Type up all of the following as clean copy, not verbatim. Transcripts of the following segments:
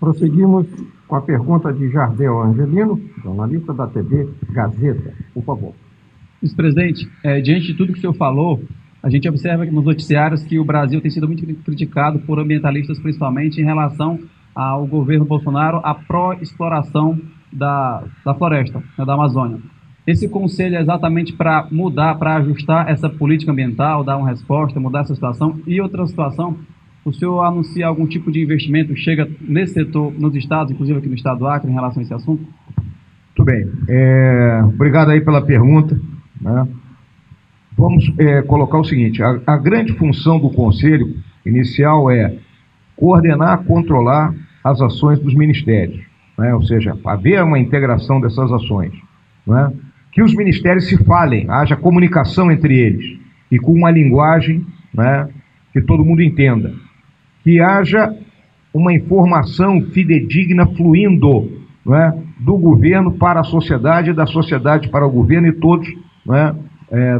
Prosseguimos com a pergunta de Jardel Angelino, jornalista da TV Gazeta. Por favor. Vice-presidente, diante de tudo que o senhor falou, a gente observa nos noticiários que o Brasil tem sido muito criticado por ambientalistas, principalmente em relação ao governo Bolsonaro, a pró-exploração da floresta, né, da Amazônia. Esse conselho é exatamente para mudar, para ajustar essa política ambiental, dar uma resposta, mudar essa situação. E outra situação, o senhor anuncia algum tipo de investimento, chega nesse setor, nos estados, inclusive aqui no estado do Acre, em relação a esse assunto? Muito bem. Obrigado aí pela pergunta, né? Vamos colocar o seguinte: a grande função do Conselho inicial é coordenar, controlar as ações dos ministérios, né? Ou seja, haver uma integração dessas ações, né? Que os ministérios se falem, haja comunicação entre eles, e com uma linguagem, né, que todo mundo entenda. Que haja uma informação fidedigna fluindo, né, do governo para a sociedade, da sociedade para o governo, e todos, né,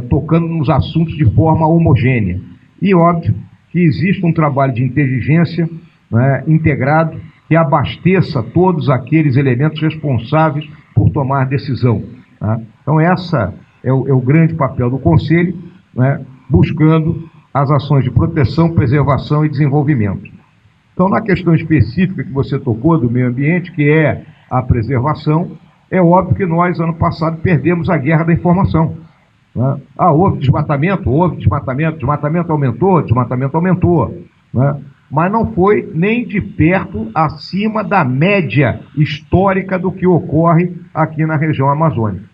tocando nos assuntos de forma homogênea. E óbvio que existe um trabalho de inteligência, né, integrado, que abasteça todos aqueles elementos responsáveis por tomar decisão, tá? Então essa é o grande papel do Conselho, né, buscando as ações de proteção, preservação e desenvolvimento. Então, na questão específica que você tocou do meio ambiente, que é a preservação, é óbvio que nós, ano passado, perdemos a guerra da informação, né? Houve desmatamento, desmatamento aumentou, né? Mas não foi nem de perto acima da média histórica do que ocorre aqui na região amazônica.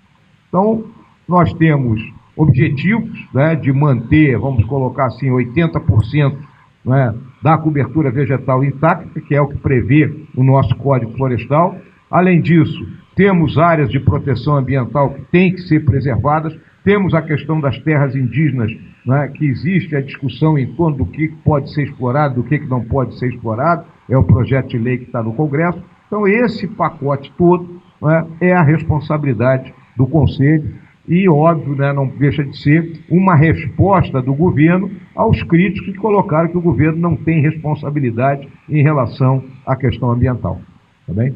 Então, nós temos objetivos, né, de manter, vamos colocar assim, 80%, né, da cobertura vegetal intacta, que é o que prevê o nosso Código Florestal. Além disso, temos áreas de proteção ambiental que têm que ser preservadas, temos a questão das terras indígenas, né, que existe a discussão em torno do que pode ser explorado, do que não pode ser explorado, é o projeto de lei que está no Congresso. Então, esse pacote todo, né, é a responsabilidade do Conselho e, óbvio, né, não deixa de ser uma resposta do governo aos críticos que colocaram que o governo não tem responsabilidade em relação à questão ambiental. Tá bem?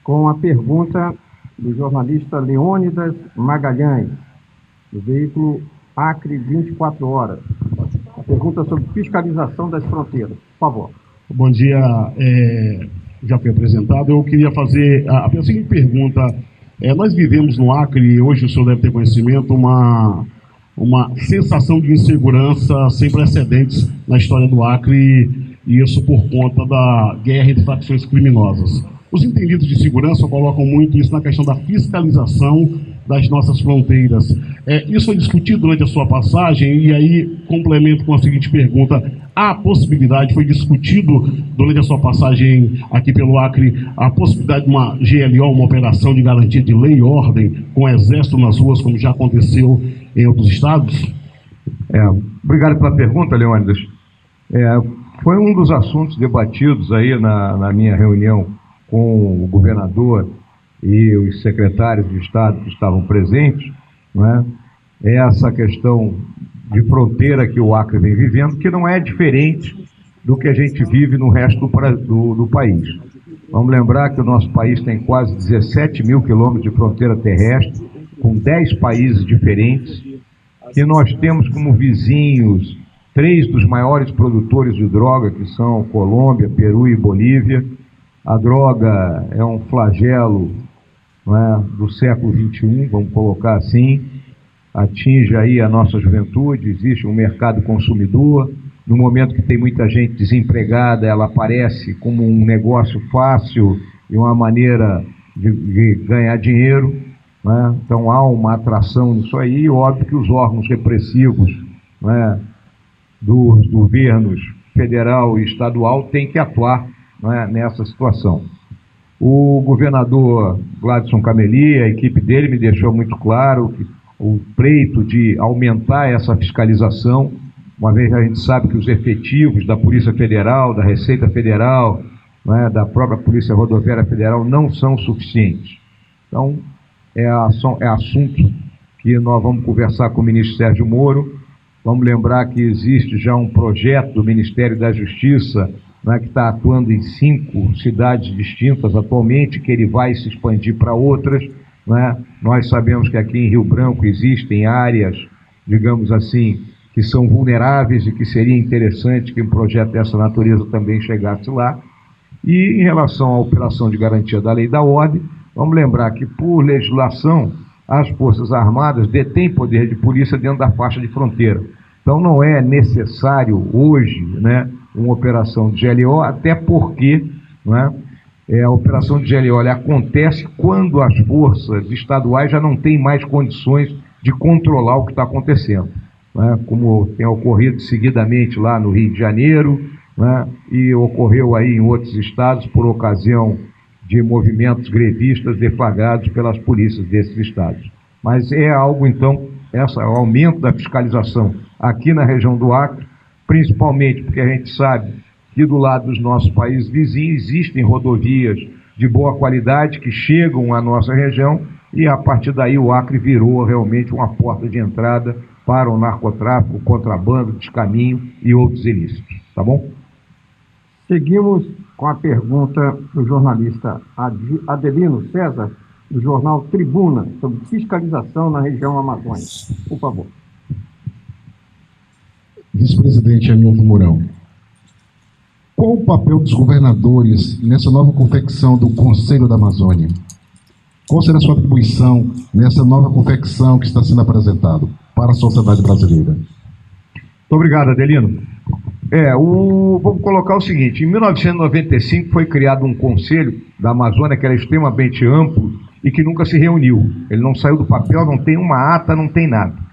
Com a pergunta do jornalista Leônidas Magalhães, do veículo Acre 24 Horas. A pergunta sobre fiscalização das fronteiras. Por favor. Bom dia, já foi apresentado. Eu queria fazer a seguinte pergunta. Nós vivemos no Acre, hoje o senhor deve ter conhecimento, uma sensação de insegurança sem precedentes na história do Acre, e isso por conta da guerra entre facções criminosas. Os entendidos de segurança colocam muito isso na questão da fiscalização das nossas fronteiras. Isso foi discutido durante a sua passagem, e aí complemento com a seguinte pergunta: há a possibilidade, foi discutido durante a sua passagem aqui pelo Acre, a possibilidade de uma GLO, uma operação de garantia de lei e ordem, com o exército nas ruas, como já aconteceu em outros estados? Obrigado pela pergunta, Leônidas. Foi um dos assuntos debatidos aí na minha reunião com o governador e os secretários de Estado que estavam presentes, né? Essa questão de fronteira que o Acre vem vivendo, que não é diferente do que a gente vive no resto do país. Vamos lembrar que o nosso país tem quase 17 mil quilômetros de fronteira terrestre, com 10 países diferentes, que nós temos como vizinhos 3 dos maiores produtores de droga, que são Colômbia, Peru e Bolívia. A droga é um flagelo, né, do século XXI, vamos colocar assim, atinge aí a nossa juventude, existe um mercado consumidor. No momento que tem muita gente desempregada, ela aparece como um negócio fácil e uma maneira de ganhar dinheiro, né? Então há uma atração nisso aí, e óbvio que os órgãos repressivos, né, dos governos federal e estadual têm que atuar, né, nessa situação. O governador Gladson Cameli, a equipe dele me deixou muito claro que o pleito de aumentar essa fiscalização, uma vez que a gente sabe que os efetivos da Polícia Federal, da Receita Federal, né, da própria Polícia Rodoviária Federal não são suficientes. Então, é assunto que nós vamos conversar com o ministro Sérgio Moro. Vamos lembrar que existe já um projeto do Ministério da Justiça né, que está atuando em 5 cidades distintas atualmente, que ele vai se expandir para outras, né? Nós sabemos que aqui em Rio Branco existem áreas, digamos assim, que são vulneráveis e que seria interessante que um projeto dessa natureza também chegasse lá. E em relação à operação de garantia da lei e da ordem, vamos lembrar que, por legislação, as Forças Armadas detêm poder de polícia dentro da faixa de fronteira. Então não é necessário hoje, né, uma operação de GLO, até porque, né, a operação de GLO acontece quando as forças estaduais já não têm mais condições de controlar o que está acontecendo, né, como tem ocorrido seguidamente lá no Rio de Janeiro, né, e ocorreu aí em outros estados por ocasião de movimentos grevistas deflagrados pelas polícias desses estados. Mas é algo, então, o aumento da fiscalização aqui na região do Acre, principalmente porque a gente sabe que do lado dos nossos países vizinhos existem rodovias de boa qualidade que chegam à nossa região e a partir daí o Acre virou realmente uma porta de entrada para o narcotráfico, o contrabando, descaminho e outros ilícitos. Tá bom? Seguimos com a pergunta do jornalista Adelino César, do jornal Tribuna, sobre fiscalização na região amazônica. Por favor. Vice-presidente Hamilton Mourão, qual o papel dos governadores nessa nova confecção do Conselho da Amazônia? Qual será a sua atribuição nessa nova confecção que está sendo apresentado para a sociedade brasileira? Muito obrigado, Adelino. Vamos colocar o seguinte: em 1995 foi criado um Conselho da Amazônia que era extremamente amplo e que nunca se reuniu. Ele não saiu do papel, não tem uma ata, não tem nada.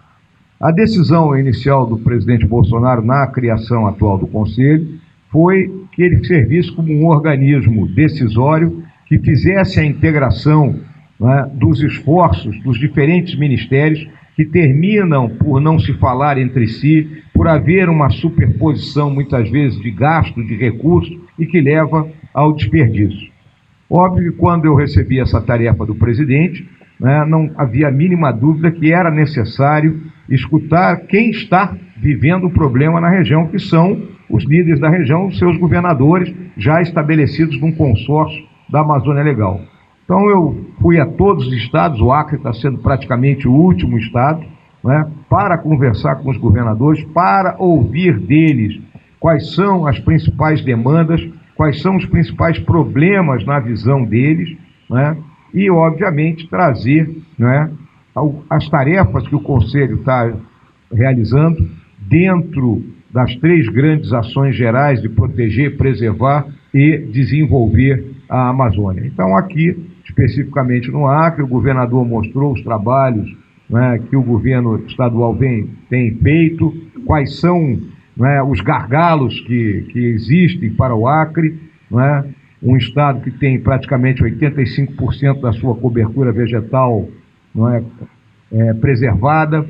A decisão inicial do presidente Bolsonaro na criação atual do Conselho foi que ele servisse como um organismo decisório que fizesse a integração, né, dos esforços dos diferentes ministérios que terminam por não se falar entre si, por haver uma superposição, muitas vezes, de gasto, de recursos, e que leva ao desperdício. Óbvio que quando eu recebi essa tarefa do presidente, né, não havia a mínima dúvida que era necessário escutar quem está vivendo o problema na região, que são os líderes da região, os seus governadores, já estabelecidos num consórcio da Amazônia Legal. Então eu fui a todos os estados, o Acre está sendo praticamente o último estado, né, para conversar com os governadores, para ouvir deles quais são as principais demandas, quais são os principais problemas na visão deles, né, e, obviamente, trazer, né, as tarefas que o Conselho está realizando dentro das 3 grandes ações gerais de proteger, preservar e desenvolver a Amazônia. Então, aqui, especificamente no Acre, o governador mostrou os trabalhos, né, que o governo estadual tem feito, quais são, né, os gargalos que existem para o Acre, né, um estado que tem praticamente 85% da sua cobertura vegetal, não é, preservada,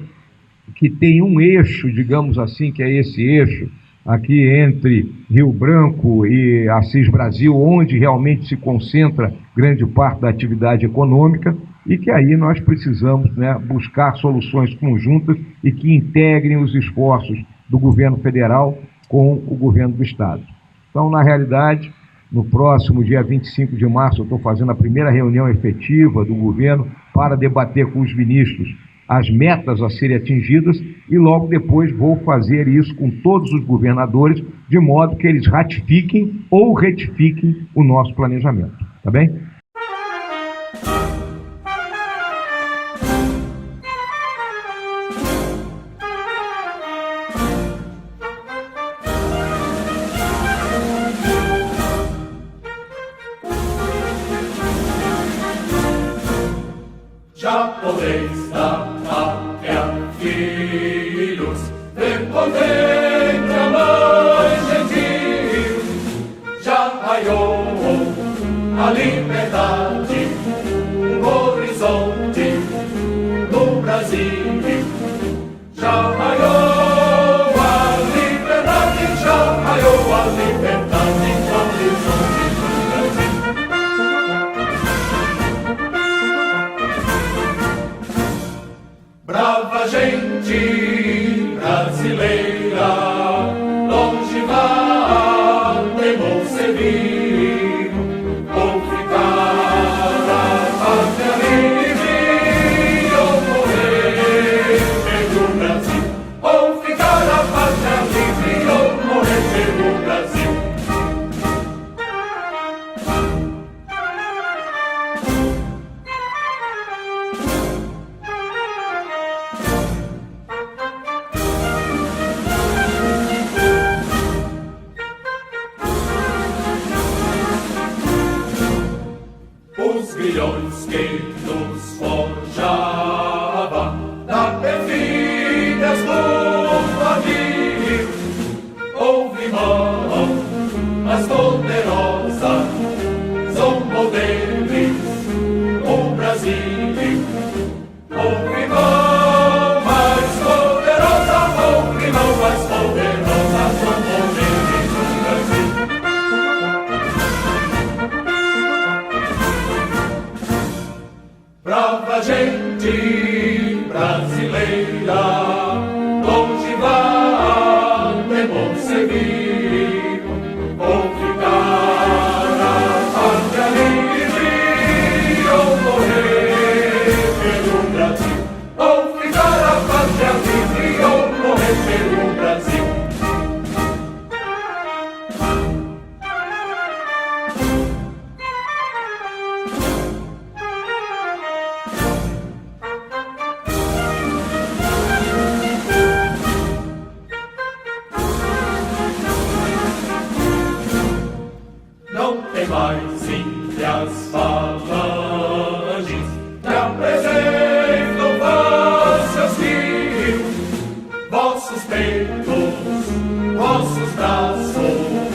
que tem um eixo, digamos assim, que é esse eixo aqui entre Rio Branco e Assis Brasil, onde realmente se concentra grande parte da atividade econômica, e que aí nós precisamos, né, buscar soluções conjuntas e que integrem os esforços do governo federal com o governo do estado. Então, na realidade, no próximo dia 25 de março, eu estou fazendo a primeira reunião efetiva do governo para debater com os ministros as metas a serem atingidas e logo depois vou fazer isso com todos os governadores, de modo que eles ratifiquem ou retifiquem o nosso planejamento. Tá bem? Já podeis da pátria, filhos, respondendo a mãe gentil. Já raiou a liberdade, um horizonte no Brasil. Já raiou a liberdade, já raiou a liberdade, no horizonte no Brasil. Brava gente brasileira, longe vá, servir ou ficar a pátria livre ou morrer pelo Brasil, ou ficar a pátria livre ou morrer pelo Brasil. Os grilhões que nos forjava da perfídia do houve mão mais poderosa, zombou deles o Brasil. Houve mão mais poderosa, houve mão mais poderosa, zombou deles o Brasil. Brava gente brasileira, longe vá, temor servir, ou ficar a pátria livre, ou morrer pelo Brasil, ou ficar a pátria livre, ou morrer pelo Brasil. Não tem mais índias falanges que apresentam vossos rios, vossos peitos, vossos braços.